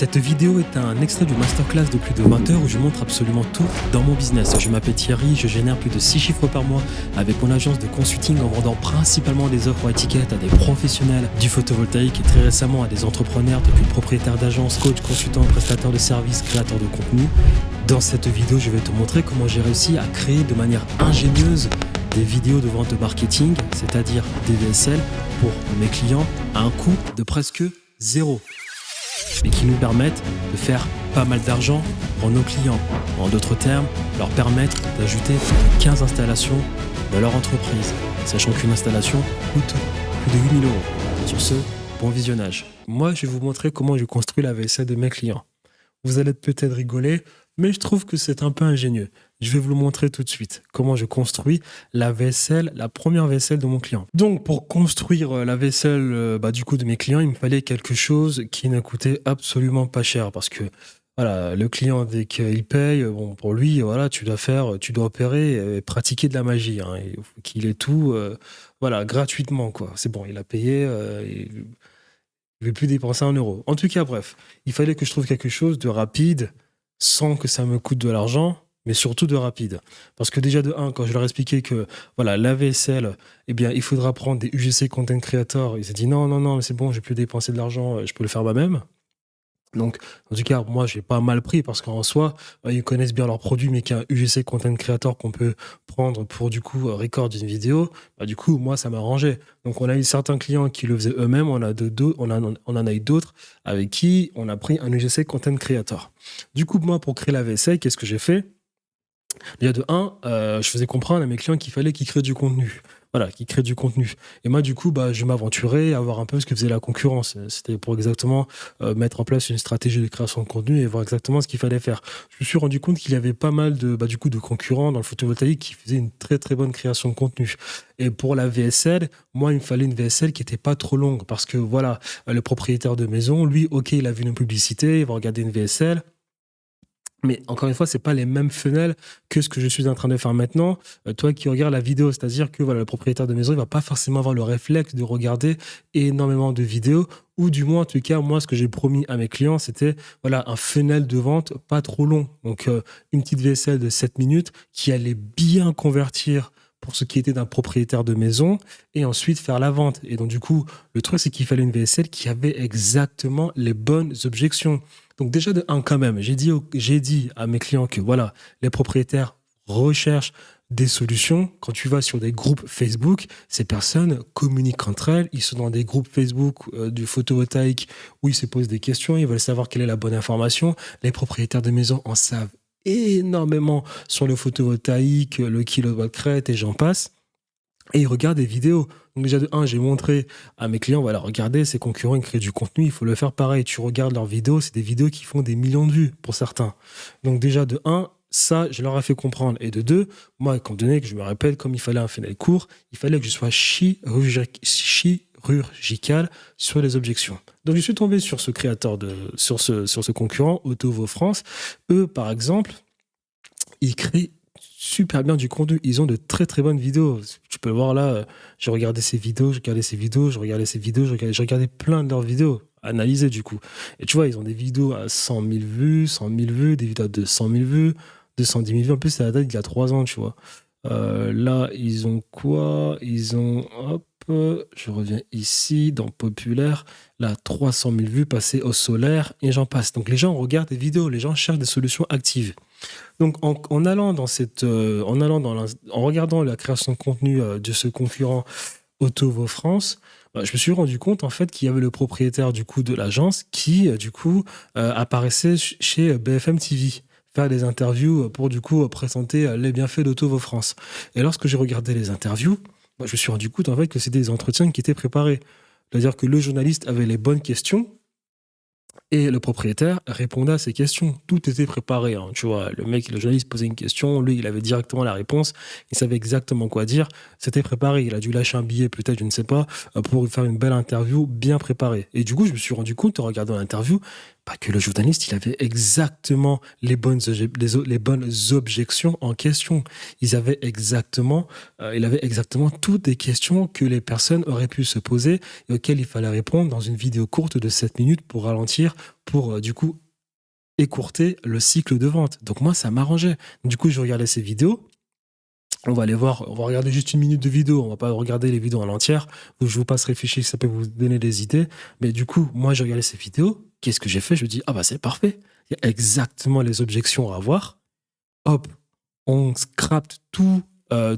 Cette vidéo est un extrait du masterclass de plus de 20 heures où je montre absolument tout dans mon business. Je m'appelle Thierry, je génère plus de 6 chiffres par mois avec mon agence de consulting en vendant principalement des offres à étiquette à des professionnels du photovoltaïque et très récemment à des entrepreneurs depuis propriétaires d'agences, coachs, consultants, prestataires de services, créateurs de contenu. Dans cette vidéo, je vais te montrer comment j'ai réussi à créer de manière ingénieuse des vidéos de vente de marketing, c'est-à-dire des VSL, pour mes clients à un coût de presque zéro, mais qui nous permettent de faire pas mal d'argent pour nos clients. En d'autres termes, leur permettre d'ajouter 15 installations dans leur entreprise, sachant qu'une installation coûte plus de 8 000 euros. Sur ce, bon visionnage. Moi, je vais vous montrer comment je construis la VSL de mes clients. Vous allez peut-être rigoler, mais je trouve que c'est un peu ingénieux. Je vais vous le montrer tout de suite, comment je construis la vaisselle, la première vaisselle de mon client. Donc, pour construire la vaisselle du coup de mes clients, il me fallait quelque chose qui ne coûtait absolument pas cher. Parce que voilà, le client, dès qu'il paye, bon, pour lui, voilà, tu dois opérer et pratiquer de la magie. Hein. Il faut qu'il ait tout gratuitement, quoi. C'est bon, il a payé, il ne veut plus dépenser un euro. En tout cas, bref, il fallait que je trouve quelque chose de rapide, sans que ça me coûte de l'argent, mais surtout de rapide. Parce que déjà de 1, quand je leur expliquais que voilà, la vaisselle, eh bien, il faudra prendre des UGC Content Creator, ils s'est dit non, mais c'est bon, j'ai plus dépenser de l'argent, je peux le faire moi-même. Donc, en tout cas, moi, j'ai pas mal pris parce qu'en soi, ils connaissent bien leurs produits, mais qu'un UGC Content Creator qu'on peut prendre pour, du coup, record une vidéo, du coup, moi, ça m'arrangeait. Donc, on a eu certains clients qui le faisaient eux-mêmes, on en a eu d'autres avec qui on a pris un UGC Content Creator. Du coup, moi, pour créer la VSL, qu'est-ce que j'ai fait? Déjà de 1, je faisais comprendre à mes clients qu'il fallait qu'ils créent du contenu. Voilà, qu'ils créent du contenu. Et moi, du coup, je m'aventurais à voir un peu ce que faisait la concurrence. C'était pour exactement mettre en place une stratégie de création de contenu et voir exactement ce qu'il fallait faire. Je me suis rendu compte qu'il y avait pas mal de concurrents dans le photovoltaïque qui faisaient une très très bonne création de contenu. Et pour la VSL, moi, il me fallait une VSL qui n'était pas trop longue parce que voilà, le propriétaire de maison, lui, ok, il a vu une publicité, il va regarder une VSL. Mais encore une fois, c'est pas les mêmes fenêtres que ce que je suis en train de faire maintenant. Toi qui regardes la vidéo, c'est-à-dire que voilà, le propriétaire de maison, il va pas forcément avoir le réflexe de regarder énormément de vidéos, ou du moins, en tout cas, moi, ce que j'ai promis à mes clients, c'était voilà, un funnel de vente pas trop long. Donc, une petite VSL de 7 minutes qui allait bien convertir pour ce qui était d'un propriétaire de maison et ensuite faire la vente. Et donc, du coup, le truc, c'est qu'il fallait une VSL qui avait exactement les bonnes objections. Donc déjà de 1 quand même, j'ai dit à mes clients que voilà, les propriétaires recherchent des solutions. Quand tu vas sur des groupes Facebook, ces personnes communiquent entre elles. Ils sont dans des groupes Facebook du photovoltaïque où ils se posent des questions, ils veulent savoir quelle est la bonne information. Les propriétaires de maisons en savent énormément sur le photovoltaïque, le kilowatt-crête et j'en passe. Et ils regardent des vidéos. Donc déjà de 1, j'ai montré à mes clients, voilà, regardez, ces concurrents, ils créent du contenu, il faut le faire pareil. Tu regardes leurs vidéos, c'est des vidéos qui font des millions de vues pour certains. Donc déjà de 1, ça, je leur ai fait comprendre. Et de 2, moi, étant donné que je me répète, comme il fallait un funnel court, il fallait que je sois chirurgical sur les objections. Donc je suis tombé sur ce créateur, sur ce concurrent, Autovo France. Eux, par exemple, ils créent super bien du contenu. Ils ont de très très bonnes vidéos. Tu peux le voir là, j'ai regardé ces vidéos, j'ai regardé plein de leurs vidéos, analysées du coup. Et tu vois, ils ont des vidéos à 100 000 vues, 100 000 vues, des vidéos à 200 000 vues, 210 000 vues. En plus, c'est la date d'il y a 3 ans, tu vois. Là, ils ont quoi? Ils ont, hop, je reviens ici, dans Populaire, là, 300 000 vues passées au solaire, et j'en passe. Donc les gens regardent des vidéos, les gens cherchent des solutions actives. Donc, en regardant la création de contenu de ce concurrent Autovo France, je me suis rendu compte en fait qu'il y avait le propriétaire du coup de l'agence qui apparaissait chez BFM TV, faire des interviews pour du coup présenter les bienfaits d'Autovo France. Et lorsque j'ai regardé les interviews, je me suis rendu compte en fait que c'était des entretiens qui étaient préparés. C'est-à-dire que le journaliste avait les bonnes questions. Et le propriétaire répondait à ces questions. Tout était préparé. Hein. Tu vois, le journaliste posait une question, lui, il avait directement la réponse. Il savait exactement quoi dire. C'était préparé. Il a dû lâcher un billet, peut-être, je ne sais pas, pour faire une belle interview bien préparée. Et du coup, je me suis rendu compte, en regardant l'interview, que le journaliste, il avait exactement les bonnes objections en question. Il avait exactement toutes les questions que les personnes auraient pu se poser et auxquelles il fallait répondre dans une vidéo courte de 7 minutes pour ralentir pour du coup écourter le cycle de vente. Donc moi, ça m'arrangeait. Du coup, je regardais ces vidéos. On va aller voir, on va regarder juste une minute de vidéo, on va pas regarder les vidéos en entière. Je vous passe réfléchir, ça peut vous donner des idées. Mais du coup, moi, j'ai regardé ces vidéos. Qu'est-ce que j'ai fait? Je me dis, ah bah c'est parfait. Il y a exactement les objections à avoir. Hop, on scrape tout le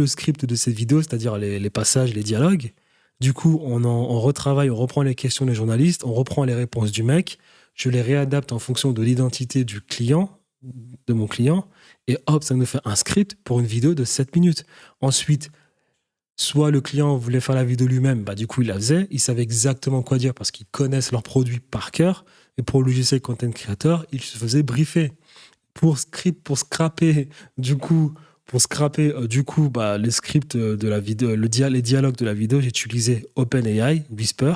script de cette vidéo, c'est-à-dire les passages, les dialogues. Du coup, on retravaille, on reprend les questions des journalistes, on reprend les réponses du mec. Je les réadapte en fonction de l'identité du client, de mon client. Et hop, ça nous fait un script pour une vidéo de 7 minutes. Ensuite, soit le client voulait faire la vidéo lui-même, bah du coup, il la faisait. Il savait exactement quoi dire parce qu'ils connaissent leurs produits par cœur. Et pour le logiciel Content Creator, il se faisait briefer. Pour scraper bah, les scripts de la vidéo, les dialogues de la vidéo, j'ai utilisé OpenAI, Whisper.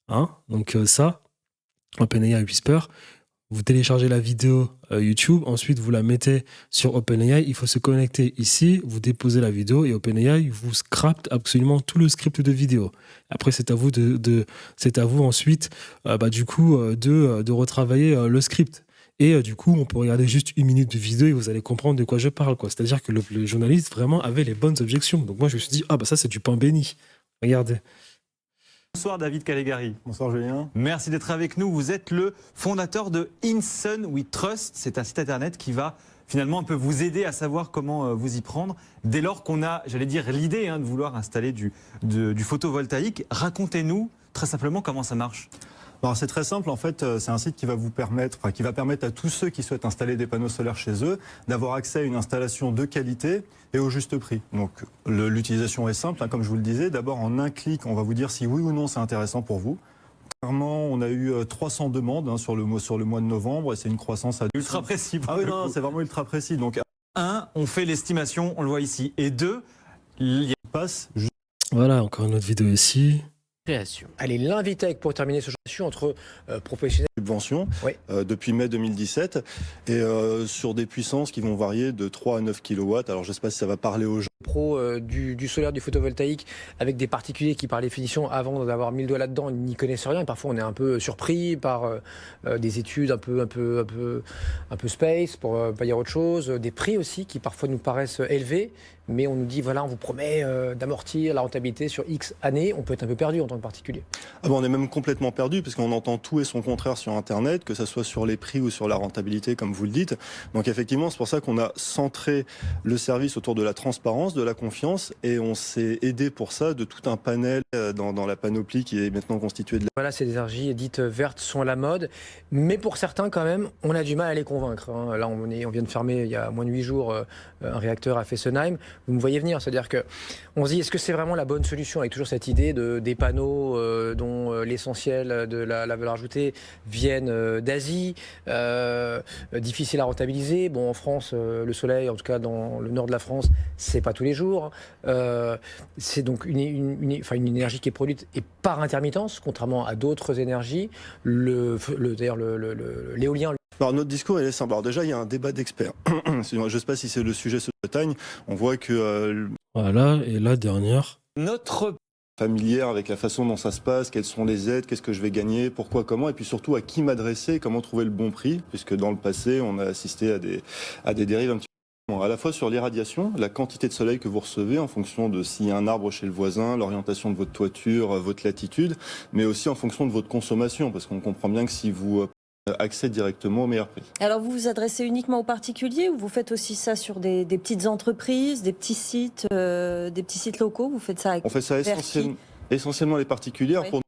Hein, donc OpenAI, Whisper. Vous téléchargez la vidéo YouTube, ensuite vous la mettez sur OpenAI, il faut se connecter ici, vous déposez la vidéo et OpenAI vous scrape absolument tout le script de vidéo. Après, c'est à vous c'est à vous ensuite de retravailler le script. Et du coup, on peut regarder juste une minute de vidéo et vous allez comprendre de quoi je parle, quoi. C'est-à-dire que le journaliste vraiment avait les bonnes objections. Donc moi, je me suis dit, ah bah ça, c'est du pain béni. Regardez. Bonsoir David Calegari. Bonsoir Julien. Merci d'être avec nous. Vous êtes le fondateur de InSun We Trust. C'est un site internet qui va finalement un peu vous aider à savoir comment vous y prendre dès lors qu'on a, j'allais dire, l'idée de vouloir installer du photovoltaïque. Racontez-nous très simplement comment ça marche. Alors c'est très simple, en fait, c'est un site qui va permettre à tous ceux qui souhaitent installer des panneaux solaires chez eux d'avoir accès à une installation de qualité et au juste prix. Donc l'utilisation est simple, comme je vous le disais. D'abord, en un clic, on va vous dire si oui ou non c'est intéressant pour vous. Clairement, on a eu 300 demandes sur le mois de novembre et c'est une croissance à... Ultra précis. Ah oui, non, c'est vraiment ultra précis. Donc, 1, on fait l'estimation, on le voit ici. Et 2, il passe... Voilà, encore une autre vidéo ici. Allez, l'Invitec pour terminer ce jeu entre professionnels. Subvention Oui. Depuis mai 2017 et sur des puissances qui vont varier de 3 à 9 kW. Alors je ne sais pas si ça va parler aux gens. Pro du solaire, du photovoltaïque, avec des particuliers qui, par définition, avant d'avoir mis le doigt là-dedans, n'y connaissent rien. Et parfois, on est un peu surpris par des études un peu space, pour pas dire autre chose. Des prix aussi qui parfois nous paraissent élevés. Mais on nous dit, voilà, on vous promet d'amortir la rentabilité sur X années. On peut être un peu perdu en tant que particulier. Ah bon, on est même complètement perdu parce qu'on entend tout et son contraire sur Internet, que ce soit sur les prix ou sur la rentabilité, comme vous le dites. Donc effectivement, c'est pour ça qu'on a centré le service autour de la transparence, de la confiance, et on s'est aidé pour ça de tout un panel dans la panoplie qui est maintenant constituée de... Voilà, ces énergies dites vertes sont à la mode, mais pour certains quand même, on a du mal à les convaincre. Hein. Là, on vient de fermer il y a moins de 8 jours un réacteur à Fessenheim. Vous me voyez venir, c'est-à-dire que on se dit, est-ce que c'est vraiment la bonne solution avec toujours cette idée des panneaux dont l'essentiel de la valeur ajoutée viennent d'Asie, difficile à rentabiliser. Bon, en France, le soleil, en tout cas dans le nord de la France, c'est pas tous les jours. C'est donc une énergie qui est produite et par intermittence, contrairement à d'autres énergies. D'ailleurs, l'éolien. Alors notre discours il est simple. Alors déjà il y a un débat d'experts. Je ne sais pas si c'est le sujet ce Bretagne. On voit que voilà, et la dernière. Notre familière avec la façon dont ça se passe, quelles sont les aides, qu'est-ce que je vais gagner, pourquoi, comment, et puis surtout à qui m'adresser, comment trouver le bon prix, puisque dans le passé on a assisté à des dérives un petit peu. Bon, à la fois sur l'irradiation, la quantité de soleil que vous recevez en fonction de s'il y a un arbre chez le voisin, l'orientation de votre toiture, votre latitude, mais aussi en fonction de votre consommation, parce qu'on comprend bien que si vous accès directement au meilleur prix. Alors vous vous adressez uniquement aux particuliers ou vous faites aussi ça sur des petites entreprises, des petits sites locaux? Vous faites ça avec... On fait ça essentiellement les particuliers. Oui. Pour...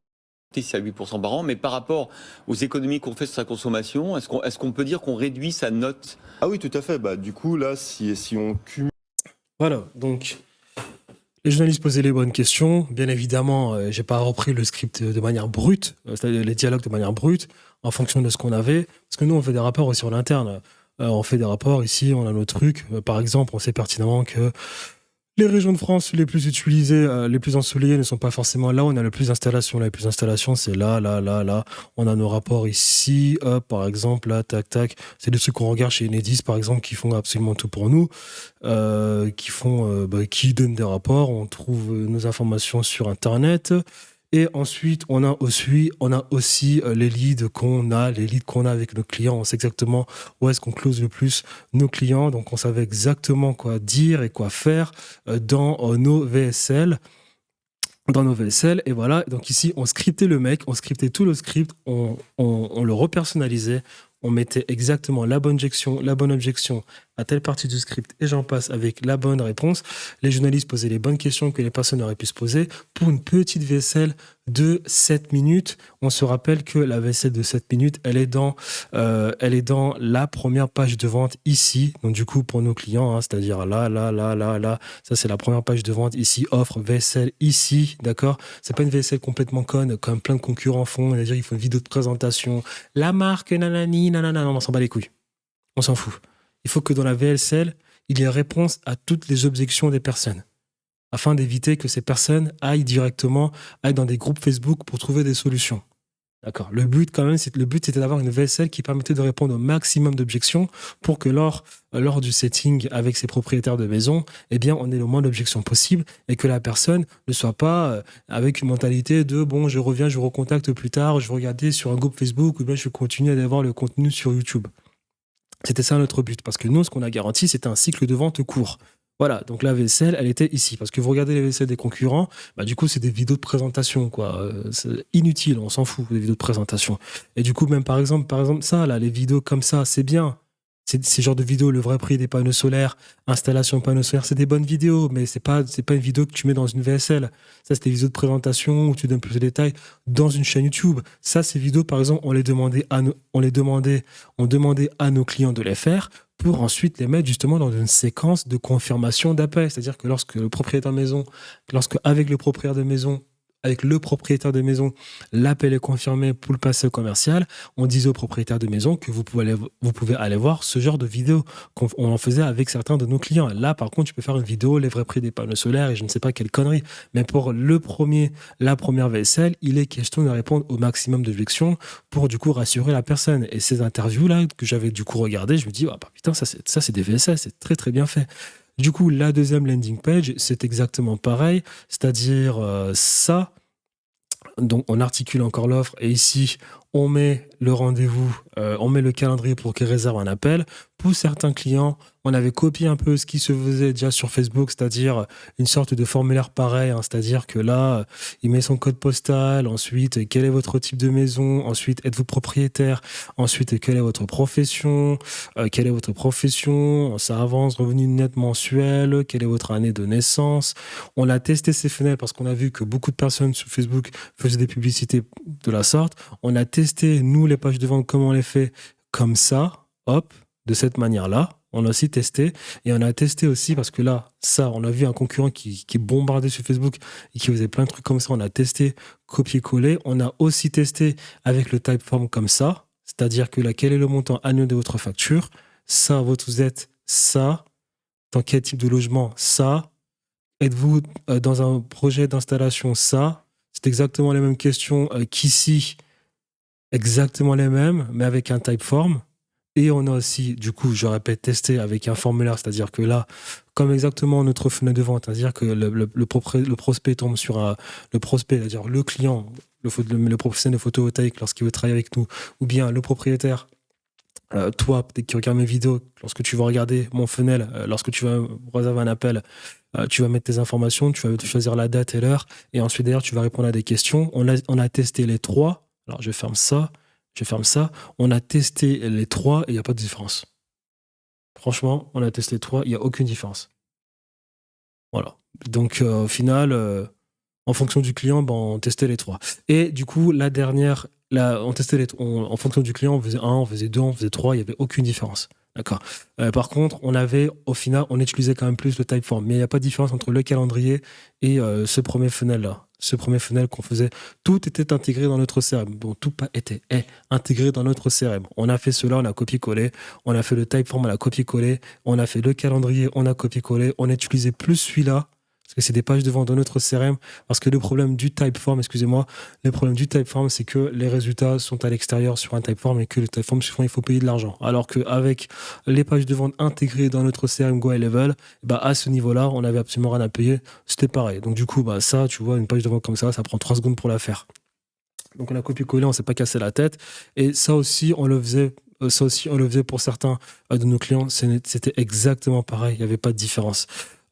C'est à 8% par an, mais par rapport aux économies qu'on fait sur sa consommation, est-ce qu'on peut dire qu'on réduit sa note? Ah oui, tout à fait. Bah, du coup, là, si on cumule... Voilà, donc... Les journalistes posaient les bonnes questions. Bien évidemment, j'ai pas repris le script de manière brute, c'est-à-dire les dialogues de manière brute, en fonction de ce qu'on avait. Parce que nous, on fait des rapports aussi en interne. On fait des rapports ici, on a nos trucs. Par exemple, on sait pertinemment que les régions de France les plus utilisées, les plus ensoleillées ne sont pas forcément là où on a le plus d'installations. Les plus d'installations, c'est là. On a nos rapports ici, par exemple, là, tac, tac. C'est des trucs qu'on regarde chez Enedis, par exemple, qui font absolument tout pour nous, qui donnent des rapports. On trouve nos informations sur Internet. Et ensuite, on a aussi les leads qu'on a avec nos clients. On sait exactement où est-ce qu'on close le plus nos clients. Donc, on savait exactement quoi dire et quoi faire dans nos VSL. Et voilà, donc ici on scriptait le mec, on scriptait tout le script, on le repersonnalisait, on mettait exactement la bonne objection à telle partie du script et j'en passe avec la bonne réponse. Les journalistes posaient les bonnes questions que les personnes auraient pu se poser pour une petite VSL de 7 minutes. On se rappelle que la VSL de 7 minutes, elle est dans la première page de vente ici. Donc du coup, pour nos clients, hein, c'est-à-dire là, ça c'est la première page de vente ici, offre VSL ici, d'accord? C'est pas une VSL complètement conne comme plein de concurrents font, c'est-à-dire il faut une vidéo de présentation, la marque, nanani, nanana, non, on s'en bat les couilles. On s'en fout. Il faut que dans la VSL, il y ait réponse à toutes les objections des personnes, afin d'éviter que ces personnes aillent dans des groupes Facebook pour trouver des solutions. D'accord. Le but, c'était d'avoir une VSL qui permettait de répondre au maximum d'objections pour que lors du setting avec ses propriétaires de maison, eh bien, on ait le moins d'objections possible et que la personne ne soit pas avec une mentalité de bon, je reviens, je recontacte plus tard, je vais regarder sur un groupe Facebook ou bien je continue à aller voir le contenu sur YouTube. C'était ça notre but, parce que nous, ce qu'on a garanti, c'était un cycle de vente court. Voilà, donc la VSL, elle était ici. Parce que vous regardez les VSL des concurrents, bah, du coup, c'est des vidéos de présentation, quoi. C'est inutile, on s'en fout des vidéos de présentation. Et du coup, même par exemple, ça, là, les vidéos comme ça, c'est bien. Ces genres de vidéos, le vrai prix des panneaux solaires, installation panneaux solaires, c'est des bonnes vidéos, mais c'est pas une vidéo que tu mets dans une VSL. Ça, c'est des vidéos de présentation où tu donnes plus de détails dans une chaîne YouTube. Ça, ces vidéos, par exemple, on demandait à nos clients de les faire pour ensuite les mettre justement dans une séquence de confirmation d'appel. C'est-à-dire que avec le propriétaire de maison, l'appel est confirmé pour le passer au commercial, on disait au propriétaire de maison que vous pouvez aller voir ce genre de vidéo qu'on en faisait avec certains de nos clients. Là, par contre, tu peux faire une vidéo, les vrais prix des panneaux solaires et je ne sais pas quelle connerie. Mais pour la première VSL, il est question de répondre au maximum d'objections pour du coup rassurer la personne. Et ces interviews-là que j'avais du coup regardées, je me dis, putain, ça c'est des VSL, c'est très très bien fait. Du coup, la deuxième landing page, c'est exactement pareil, c'est-à-dire ça. Donc, on articule encore l'offre et ici, on met le rendez-vous, on met le calendrier pour qu'il réserve un appel. Pour certains clients, on avait copié un peu ce qui se faisait déjà sur Facebook, c'est-à-dire une sorte de formulaire pareil, hein, c'est-à-dire que là, il met son code postal, ensuite, quel est votre type de maison, ensuite, êtes-vous propriétaire, ensuite, quelle est votre profession, ça avance, revenu net mensuel, quelle est votre année de naissance. On a testé ces fenêtres parce qu'on a vu que beaucoup de personnes sur Facebook faisaient des publicités de la sorte. On a testé, nous, les pages de vente, comment on les fait comme ça, hop, de cette manière-là. On a aussi testé et on a testé aussi parce que là, ça, on a vu un concurrent qui bombardait sur Facebook et qui faisait plein de trucs comme ça. On a testé copier-coller. On a aussi testé avec le Typeform comme ça, c'est-à-dire que là, quel est le montant annuel de votre facture? Ça, vous êtes ça. Dans quel type de logement? Ça. Êtes-vous dans un projet d'installation? Ça. C'est exactement les mêmes questions qu'ici. Exactement les mêmes, mais avec un Typeform. Et on a aussi, du coup, je répète, testé avec un formulaire, c'est-à-dire que là, comme exactement notre fenêtre de vente, c'est-à-dire que le prospect tombe sur le prospect, c'est-à-dire le client, le professionnel de photovoltaïque lorsqu'il veut travailler avec nous, ou bien le propriétaire, toi, peut-être qui regarde mes vidéos, lorsque tu vas regarder mon funnel, lorsque tu vas réserver un appel, tu vas mettre tes informations, tu vas choisir la date et l'heure, et ensuite d'ailleurs, tu vas répondre à des questions. On a testé les trois. Alors, je ferme ça. On a testé les trois et il n'y a pas de différence. Franchement, on a testé les trois, il n'y a aucune différence. Voilà. Donc, au final, en fonction du client, on testait les trois. Et du coup, la dernière, on testait en fonction du client, on faisait 1, on faisait 2, on faisait 3, il n'y avait aucune différence. D'accord. Par contre, au final, on utilisait quand même plus le Typeform. Mais il n'y a pas de différence entre le calendrier et ce premier funnel-là. Ce premier funnel qu'on faisait, tout était intégré dans notre CRM. Bon, tout est intégré dans notre CRM. On a fait cela, on a copié-collé. On a fait le Typeform, on a copié-collé. On a fait le calendrier, on a copié-collé. On a utilisé plus celui-là. Parce que c'est des pages de vente dans notre CRM. Parce que le problème du Typeform, c'est que les résultats sont à l'extérieur sur un Typeform et que le Typeform, souvent, il faut payer de l'argent. Alors qu'avec les pages de vente intégrées dans notre CRM Go High Level, à ce niveau-là, on n'avait absolument rien à payer. C'était pareil. Donc, du coup, ça, tu vois, une page de vente comme ça prend 3 secondes pour la faire. Donc, on a copié-collé, on ne s'est pas cassé la tête. Et ça aussi, on le faisait pour certains de nos clients. C'était exactement pareil. Il n'y avait pas de différence.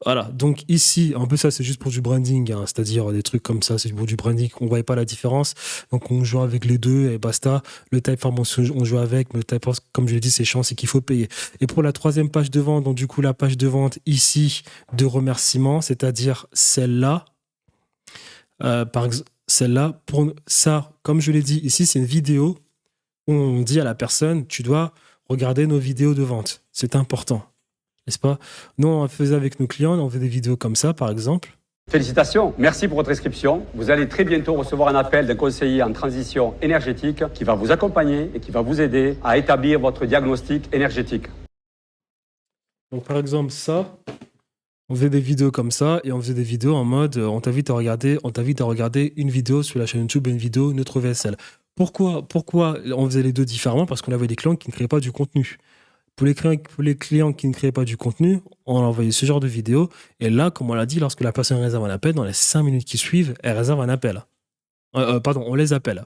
Voilà, donc ici, un peu ça, c'est juste pour du branding, hein, c'est-à-dire des trucs comme ça, c'est pour du branding, on ne voyait pas la différence. Donc on joue avec les deux et basta. Le Typeform, on joue avec, mais le Typeform, comme je l'ai dit, c'est chiant, c'est qu'il faut payer. Et pour la troisième page de vente, donc du coup, la page de vente ici de remerciement, c'est-à-dire celle-là, par exemple, celle-là, pour ça, comme je l'ai dit, ici, c'est une vidéo où on dit à la personne, tu dois regarder nos vidéos de vente. C'est important. N'est-ce pas? Nous, on faisait avec nos clients, on faisait des vidéos comme ça, par exemple. Félicitations, merci pour votre inscription. Vous allez très bientôt recevoir un appel d'un conseiller en transition énergétique qui va vous accompagner et qui va vous aider à établir votre diagnostic énergétique. Donc, par exemple, ça, on faisait des vidéos comme ça et on faisait des vidéos en mode on t'invite à regarder une vidéo sur la chaîne YouTube et une vidéo Notre VSL. Pourquoi on faisait les deux différemment? Parce qu'on avait des clients qui ne créaient pas du contenu. Pour les clients qui ne créaient pas du contenu, on envoyait ce genre de vidéo. Et là, comme on l'a dit, lorsque la personne réserve un appel, dans les 5 minutes qui suivent, elle réserve un appel. On les appelle.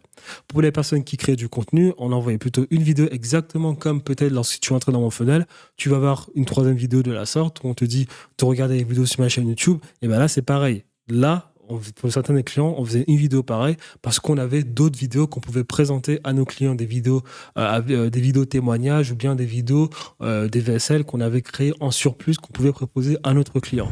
Pour les personnes qui créent du contenu, on envoyait plutôt une vidéo exactement comme peut-être lorsque tu entres dans mon funnel, tu vas voir une troisième vidéo de la sorte où on te dit de regarder les vidéos sur ma chaîne YouTube. Et bien là, c'est pareil. Là, pour certains des clients, on faisait une vidéo pareille parce qu'on avait d'autres vidéos qu'on pouvait présenter à nos clients, des vidéos témoignages ou bien des vidéos des VSL qu'on avait créées en surplus qu'on pouvait proposer à notre client.